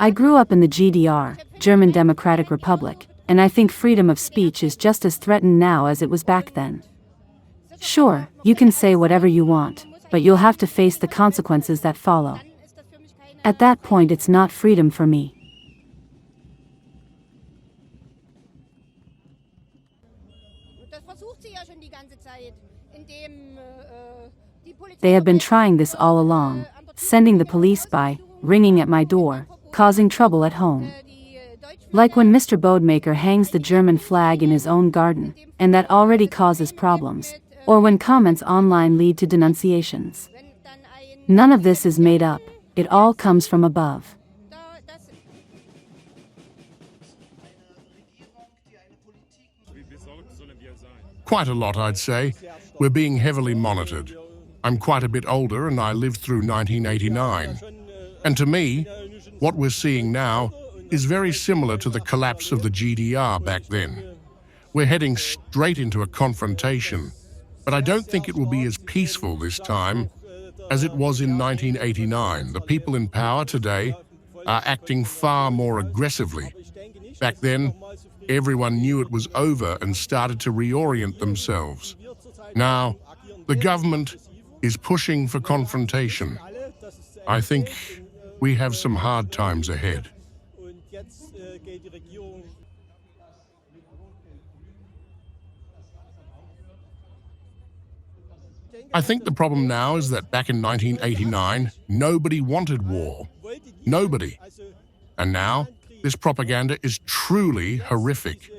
I grew up in the GDR, German Democratic Republic, and I think freedom of speech is just as threatened now as it was back then. Sure, you can say whatever you want, but you'll have to face the consequences that follow. At that point, it's not freedom for me. They have been trying this all along, sending the police by, ringing at my door, causing trouble at home. Like when Mr. Bodemaker hangs the German flag in his own garden, and that already causes problems, or when comments online lead to denunciations. None of this is made up, it all comes from above. Quite a lot, I'd say. We're being heavily monitored. I'm quite a bit older and I lived through 1989. And to me, what we're seeing now is very similar to the collapse of the GDR back then. We're heading straight into a confrontation, but I don't think it will be as peaceful this time as it was in 1989. The people in power today are acting far more aggressively. Back then, everyone knew it was over and started to reorient themselves. Now, the government is pushing for confrontation. I think we have some hard times ahead. I think the problem now is that back in 1989, nobody wanted war. Nobody. And now, this propaganda is truly horrific.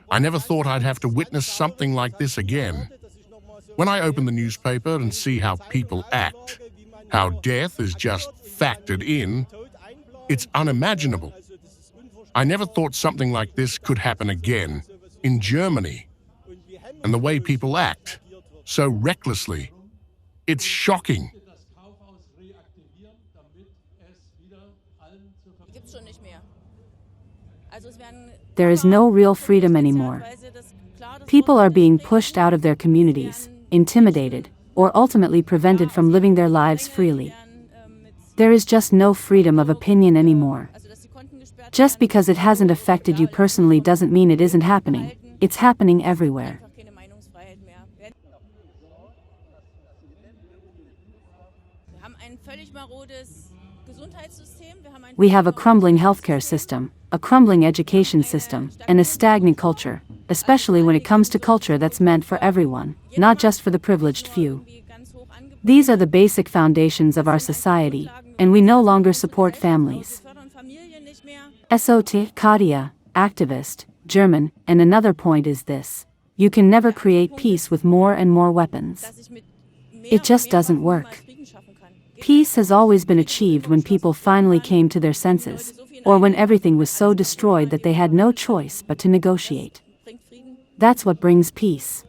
I never thought I'd have to witness something like this again. When I open the newspaper and see how people act, how death is just factored in, it's unimaginable. I never thought something like this could happen again in Germany. And the way people act, so recklessly, it's shocking. There is no real freedom anymore. People are being pushed out of their communities, intimidated, or ultimately prevented from living their lives freely. There is just no freedom of opinion anymore. Just because it hasn't affected you personally doesn't mean it isn't happening. It's happening everywhere. We have a crumbling healthcare system, a crumbling education system, and a stagnant culture, especially when it comes to culture that's meant for everyone, not just for the privileged few. These are the basic foundations of our society, and we no longer support families. SOT, Kadia, activist, German, and another point is this: you can never create peace with more and more weapons. It just doesn't work. Peace has always been achieved when people finally came to their senses, or when everything was so destroyed that they had no choice but to negotiate. That's what brings peace.